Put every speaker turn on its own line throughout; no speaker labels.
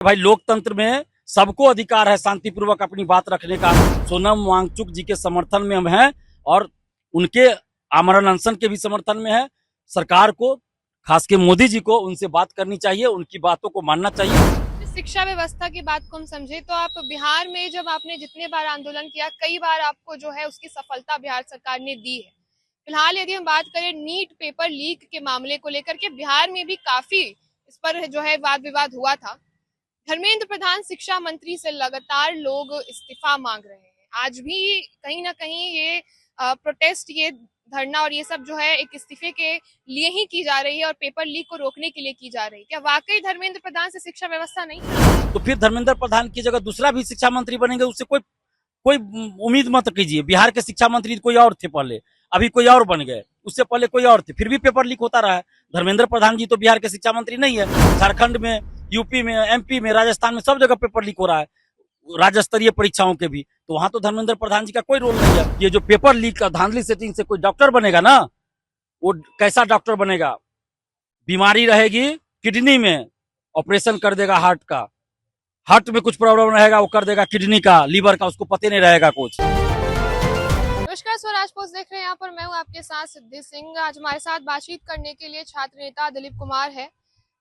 भाई लोकतंत्र में सबको अधिकार है शांतिपूर्वक अपनी बात रखने का। सोनम वांगचुक जी के समर्थन में हम हैं और उनके आमरण अनशन के भी समर्थन में है। सरकार को, खास के मोदी जी को, उनसे बात करनी चाहिए, उनकी बातों को मानना चाहिए।
शिक्षा व्यवस्था की बात को हम समझे तो आप बिहार में जब आपने जितने बार आंदोलन किया, कई बार आपको जो है उसकी सफलता बिहार सरकार ने दी है। फिलहाल यदि हम बात करें नीट पेपर लीक के मामले को लेकर के, बिहार में भी काफी इस पर जो है वाद विवाद हुआ था। धर्मेंद्र प्रधान शिक्षा मंत्री से लगातार लोग इस्तीफा मांग रहे हैं। आज भी कहीं ना कहीं ये प्रोटेस्ट, ये धरना और ये सब जो है एक इस्तीफे के लिए ही की जा रही है और पेपर लीक को रोकने के लिए की जा रही है। क्या वाकई धर्मेंद्र प्रधान से शिक्षा व्यवस्था नहीं?
तो फिर धर्मेंद्र प्रधान की जगह दूसरा भी शिक्षा मंत्री बनेंगे, उससे कोई कोई उम्मीद मत कीजिए। बिहार के शिक्षा मंत्री कोई और थे पहले, अभी कोई और बन गए, उससे पहले कोई और थे, फिर भी पेपर लीक होता रहा है। धर्मेंद्र प्रधान जी तो बिहार के शिक्षा मंत्री नहीं है। झारखंड में, यूपी में, एमपी में, राजस्थान में सब जगह पेपर लीक हो रहा है, राज्य स्तरीय परीक्षाओं के भी। तो वहां तो धर्मेंद्र प्रधान जी का कोई रोल नहीं है। ये जो पेपर लीक का धांधली सेटिंग से कोई डॉक्टर बनेगा ना, वो कैसा डॉक्टर बनेगा? बीमारी रहेगी किडनी में, ऑपरेशन कर देगा हार्ट में कुछ प्रॉब्लम रहेगा, वो कर देगा किडनी का, लीवर का, उसको पता नहीं रहेगा कुछ।
नमस्कार, स्वराज पोस्ट देख रहे हैं। यहाँ पर मैं हूँ आपके साथ सिद्धि सिंह। आज हमारे साथ बातचीत करने के लिए छात्र नेता दिलीप कुमार है।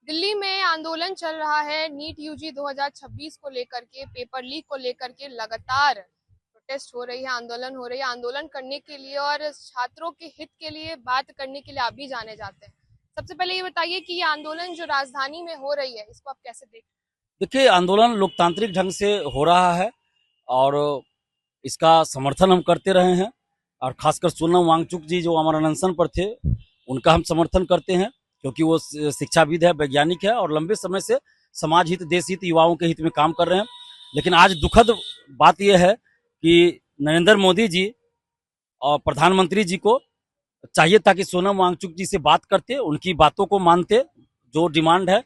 दिल्ली में आंदोलन चल रहा है नीट यूजी 2026 को लेकर के, पेपर लीक को लेकर के लगातार प्रोटेस्ट हो रही है, आंदोलन हो रही है। आंदोलन करने के लिए और छात्रों के हित के लिए बात करने के लिए आप भी जाने जाते हैं। सबसे पहले ये बताइए कि ये आंदोलन जो राजधानी में हो रही है, इसको आप कैसे देखते हैं?
देखिए, आंदोलन लोकतांत्रिक ढंग से हो रहा है और इसका समर्थन हम करते रहे हैं। और खासकर सोनम वांगचुक जी जो आमरण अनशन पर थे, उनका हम समर्थन करते हैं, क्योंकि वो शिक्षाविद है, वैज्ञानिक है और लंबे समय से समाज हित, देश हित, युवाओं के हित में काम कर रहे हैं। लेकिन आज दुखद बात यह है कि नरेंद्र मोदी जी और प्रधानमंत्री जी को चाहिए था कि सोनम वांगचुक जी से बात करते, उनकी बातों को मानते, जो डिमांड है,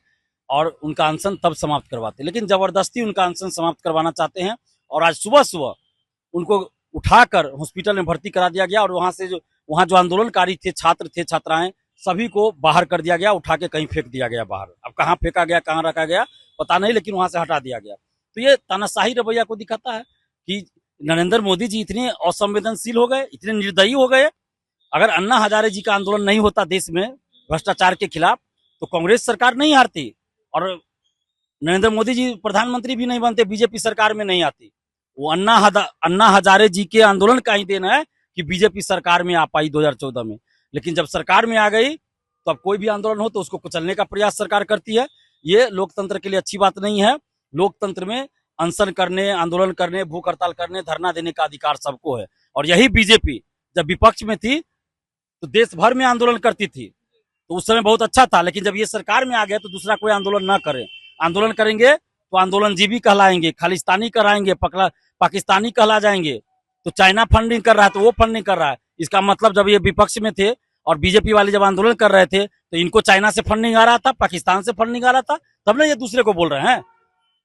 और उनका अनशन तब समाप्त करवाते। लेकिन जबरदस्ती उनका अनशन समाप्त करवाना चाहते हैं और आज सुबह सुबह उनको उठाकर हॉस्पिटल में भर्ती करा दिया गया और वहां जो आंदोलनकारी थे, छात्र थे, छात्राएं, सभी को बाहर कर दिया गया, उठा के कहीं फेंक दिया गया बाहर। अब कहाँ फेंका गया, कहाँ रखा गया पता नहीं, लेकिन वहां से हटा दिया गया। तो ये तानाशाही रवैया को दिखाता है कि नरेंद्र मोदी जी इतने असंवेदनशील हो गए, इतने निर्दयी हो गए। अगर अन्ना हजारे जी का आंदोलन नहीं होता देश में भ्रष्टाचार के खिलाफ, तो कांग्रेस सरकार नहीं हारती और नरेंद्र मोदी जी प्रधानमंत्री भी नहीं बनते, बीजेपी सरकार में नहीं आती। वो अन्ना हजारे जी के आंदोलन का ही देना है कि बीजेपी सरकार में आ पाई 2014 में। लेकिन जब सरकार में आ गई तो अब कोई भी आंदोलन हो तो उसको कुचलने का प्रयास सरकार करती है। ये लोकतंत्र के लिए अच्छी बात नहीं है। लोकतंत्र में अनशन करने, आंदोलन करने, भूख हड़ताल करने, धरना देने का अधिकार सबको है। और यही बीजेपी जब विपक्ष में थी तो देश भर में आंदोलन करती थी, तो उस समय बहुत अच्छा था। लेकिन जब ये सरकार में आ गया तो दूसरा कोई आंदोलन ना करे। आंदोलन करेंगे तो आंदोलनजीवी कहलाएंगे, खालिस्तानी कराएंगे, पाकिस्तानी कहला जाएंगे। तो चाइना फंडिंग कर रहा है तो वो फंडिंग कर रहा है। इसका मतलब जब ये विपक्ष में थे और बीजेपी वाले जब आंदोलन कर रहे थे तो इनको चाइना से फंडिंग आ रहा था, पाकिस्तान से फंडिंग आ रहा था, तब ना ये दूसरे को बोल रहे हैं।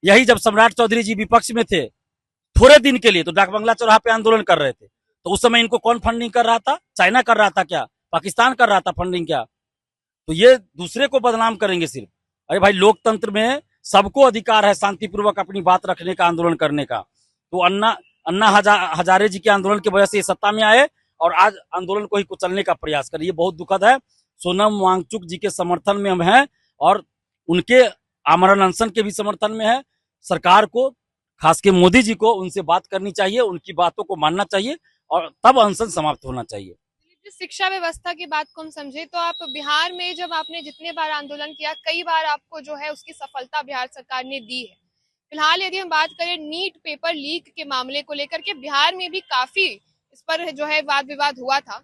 यही जब सम्राट चौधरी जी विपक्ष में थे थोड़े दिन के लिए, तो डाक बंगला चौराहा पे आंदोलन कर रहे थे, तो उस समय इनको कौन फंडिंग कर रहा था? चाइना कर रहा था क्या? पाकिस्तान कर रहा था फंडिंग क्या? तो ये दूसरे को बदनाम करेंगे सिर्फ। अरे भाई, लोकतंत्र में सबको अधिकार है शांतिपूर्वक अपनी बात रखने का, आंदोलन करने का। तो अन्ना हजारे जी के आंदोलन की वजह से ये सत्ता में आए और आज आंदोलन को ही कुचलने का प्रयास करें, ये बहुत दुखद है। सोनम वांगचुक जी के समर्थन में हम हैं और उनके आमरण अनशन के भी समर्थन में है। सरकार को, खास के मोदी जी को, उनसे बात करनी चाहिए, उनकी बातों को मानना चाहिए और तब अनशन समाप्त होना चाहिए।
शिक्षा व्यवस्था की बात को हम समझे तो आप बिहार में जब आपने जितने बार आंदोलन किया, कई बार आपको जो है उसकी सफलता बिहार सरकार ने दी है। फिलहाल यदि हम बात करें नीट पेपर लीक के मामले को लेकर के, बिहार में भी काफी इस पर जो है वाद विवाद हुआ था।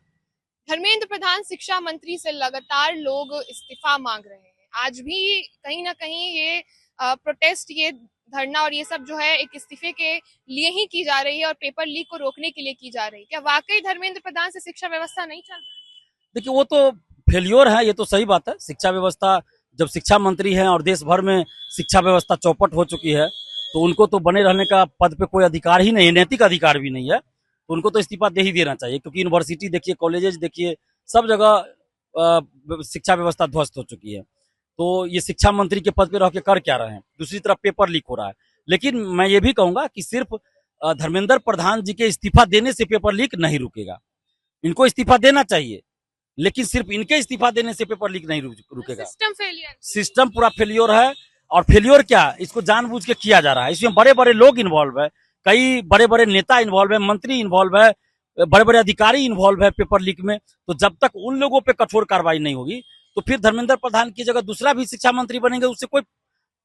धर्मेंद्र प्रधान शिक्षा मंत्री से लगातार लोग इस्तीफा मांग रहे हैं। आज भी कहीं ना कहीं ये प्रोटेस्ट, ये धरना और ये सब जो है एक इस्तीफे के लिए ही की जा रही है और पेपर लीक को रोकने के लिए की जा रही है। क्या वाकई धर्मेंद्र प्रधान से शिक्षा व्यवस्था नहीं चल रही?
देखिए, वो तो फेल्योर है, ये तो सही बात है। शिक्षा व्यवस्था, जब शिक्षा मंत्री हैं और देश भर में शिक्षा व्यवस्था चौपट हो चुकी है, तो उनको तो बने रहने का पद पे कोई अधिकार ही नहीं है, नैतिक अधिकार भी नहीं है। तो उनको तो इस्तीफा दे ही देना चाहिए, क्योंकि यूनिवर्सिटी देखिए, कॉलेजेस देखिए, सब जगह शिक्षा व्यवस्था ध्वस्त हो चुकी है। तो ये शिक्षा मंत्री के पद पे रह के कर क्या रहे हैं। दूसरी तरफ पेपर लीक हो रहा है। लेकिन मैं ये भी कहूंगा कि सिर्फ धर्मेंद्र प्रधान जी के इस्तीफा देने से पेपर लीक नहीं रुकेगा। इनको इस्तीफा देना चाहिए, लेकिन सिर्फ इनके इस्तीफा देने से पेपर लीक नहीं रुकेगा।
सिस्टम फेलियर,
सिस्टम पूरा फेलियर है। और फेलियर क्या, इसको जानबूझ के किया जा रहा है। इसमें बड़े बड़े लोग इन्वॉल्व है, कई बड़े बड़े नेता इन्वॉल्व है, मंत्री इन्वॉल्व है, बड़े बड़े अधिकारी इन्वॉल्व है पेपर लीक में। तो जब तक उन लोगों पे कठोर कार्रवाई नहीं होगी, तो फिर धर्मेंद्र प्रधान की जगह दूसरा भी शिक्षा मंत्री बनेंगे, उससे कोई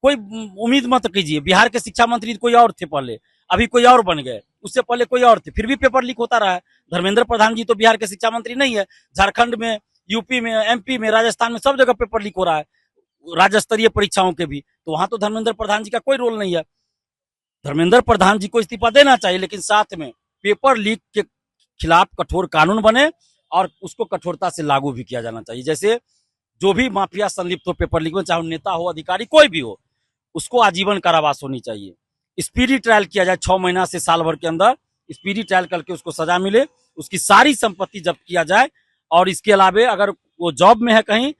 कोई उम्मीद मत कीजिए। बिहार के शिक्षा मंत्री कोई और थे पहले, अभी कोई और बन गए, उससे पहले कोई और थे, फिर भी पेपर लीक होता रहा है। धर्मेंद्र प्रधान जी तो बिहार के शिक्षा मंत्री नहीं है। झारखंड में, यूपी में, एमपी में, राजस्थान में सब जगह पेपर लीक हो रहा है, राज्य स्तरीय परीक्षाओं के भी। तो वहां तो धर्मेंद्र प्रधान जी का कोई रोल नहीं है। धर्मेंद्र प्रधान जी को इस्तीफा देना चाहिए, लेकिन साथ में पेपर लीक के खिलाफ कठोर कानून बने और उसको कठोरता से लागू भी किया जाना चाहिए। जैसे जो भी माफिया संलिप्त हो पेपर लीक में, चाहे नेता हो, अधिकारी, कोई भी हो, उसको आजीवन कारावास होनी चाहिए। स्पीडी ट्रायल किया जाए, 6 महीना से साल भर के अंदर स्पीडी ट्रायल करके उसको सजा मिले, उसकी सारी संपत्ति जब्त किया जाए। और इसके अलावे अगर वो जॉब में है, कहीं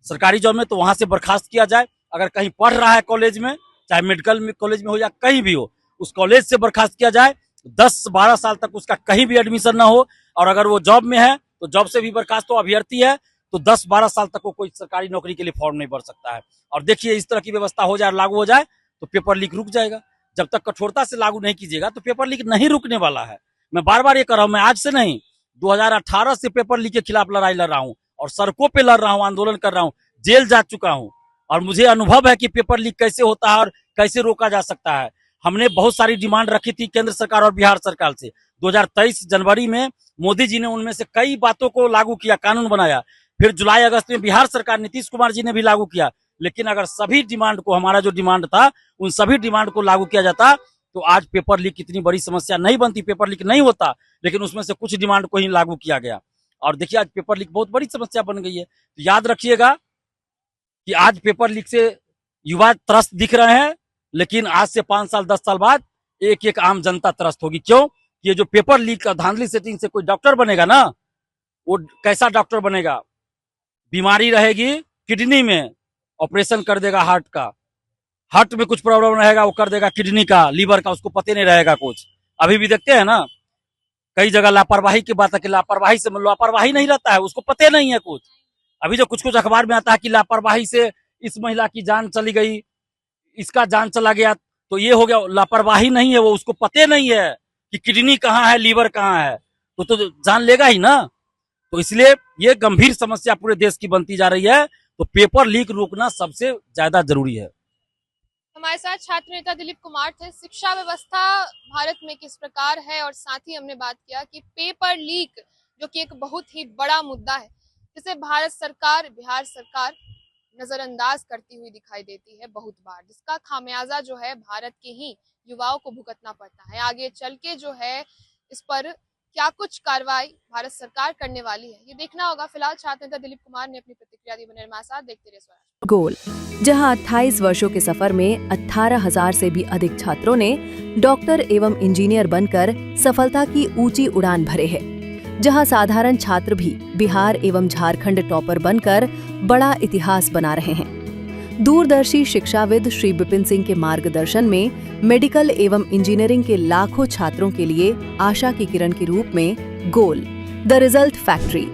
सरकारी जॉब में, तो वहां से बर्खास्त किया जाए। अगर कहीं पढ़ रहा है कॉलेज में, चाहे मेडिकल में कॉलेज में हो या कहीं भी हो, उस कॉलेज से बर्खास्त किया जाए। 10-12 साल तक उसका कहीं भी एडमिशन ना हो। और अगर वो जॉब में है तो जॉब से भी बर्खास्त हो, अभ्यर्थी है तो 10-12 साल तक वो कोई सरकारी नौकरी के लिए फॉर्म नहीं भर सकता है। और देखिए, इस तरह की व्यवस्था हो जाए, लागू हो जाए, तो पेपर लीक रुक जाएगा। जब तक कठोरता से लागू नहीं कीजिएगा तो पेपर लीक नहीं रुकने वाला है। मैं बार बार ये कर रहा हूं, मैं आज से नहीं, 2018 से पेपर लीक के खिलाफ लड़ाई लड़ रहा हूं और सड़कों पे लड़ रहा हूं, आंदोलन कर रहा हूं, जेल जा चुका हूं। और मुझे अनुभव है कि पेपर लीक कैसे होता है और कैसे रोका जा सकता है। हमने बहुत सारी डिमांड रखी थी केंद्र सरकार और बिहार सरकार से। 2023 जनवरी में मोदी जी ने उनमें से कई बातों को लागू किया, कानून बनाया। फिर जुलाई अगस्त में बिहार सरकार, नीतीश कुमार जी ने भी लागू किया। लेकिन अगर सभी डिमांड को, हमारा जो डिमांड था, उन सभी डिमांड को लागू किया जाता, तो आज पेपर लीक इतनी बड़ी समस्या नहीं बनती, पेपर लीक नहीं होता। लेकिन उसमें से कुछ डिमांड को ही लागू किया गया और देखिए आज पेपर लीक बहुत बड़ी समस्या बन गई है। तो याद रखिएगा कि आज पेपर लीक से युवा त्रस्त दिख रहे हैं, लेकिन आज से 5 साल 10 साल बाद एक एक आम जनता त्रस्त होगी। क्यों? ये जो पेपर लीक का धांधली सेटिंग से कोई डॉक्टर बनेगा ना, वो कैसा डॉक्टर बनेगा? बीमारी रहेगी किडनी में, ऑपरेशन कर देगा हार्ट का, हार्ट में कुछ प्रॉब्लम रहेगा, वो कर देगा किडनी का, लीवर का, उसको पता नहीं रहेगा कुछ। अभी भी देखते हैं ना, कई जगह लापरवाही की बात है कि लापरवाही से, लापरवाही नहीं रहता है, उसको पता नहीं है कुछ। अभी जो कुछ कुछ अखबार में आता है कि लापरवाही से इस महिला की जान चली गई, इसका जान चला गया, तो ये हो गया, लापरवाही नहीं है, वो उसको पता नहीं है कि किडनी कहाँ है, लीवर कहाँ है, तो जान लेगा ही ना। तो इसलिए ये गंभीर समस्या पूरे देश की बनती जा रही है। तो पेपर लीक रोकना सबसे ज्यादा जरूरी है।
हमारे साथ छात्र नेता दिलीप कुमार थे। शिक्षा व्यवस्था भारत में किस प्रकार है, और साथ ही हमने बात किया कि पेपर लीक जो कि एक बहुत ही बड़ा मुद्दा है, जिसे भारत सरकार, बिहार सरकार नजरअंदाज करती हुई दिखाई देती है बहुत बार, जिसका खामियाजा जो है भारत के ही युवाओं को भुगतना पड़ता है। आगे चल के जो है इस पर क्या कुछ कार्रवाई भारत सरकार करने वाली है, ये देखना होगा। फिलहाल छात्र नेता दिलीप कुमार ने अपनी प्रतिक्रिया दी। बने रहिए हमारे साथ, देखते रहिए स्वराज
गोल, जहां 28 वर्षों के सफर में 18,000 से भी अधिक छात्रों ने डॉक्टर एवं इंजीनियर बनकर सफलता की ऊंची उड़ान भरे है, जहां साधारण छात्र भी बिहार एवं झारखंड टॉपर बनकर बड़ा इतिहास बना रहे हैं। दूरदर्शी शिक्षाविद श्री विपिन सिंह के मार्गदर्शन में मेडिकल एवं इंजीनियरिंग के लाखों छात्रों के लिए आशा की किरण के रूप में गोल, द रिजल्ट फैक्ट्री,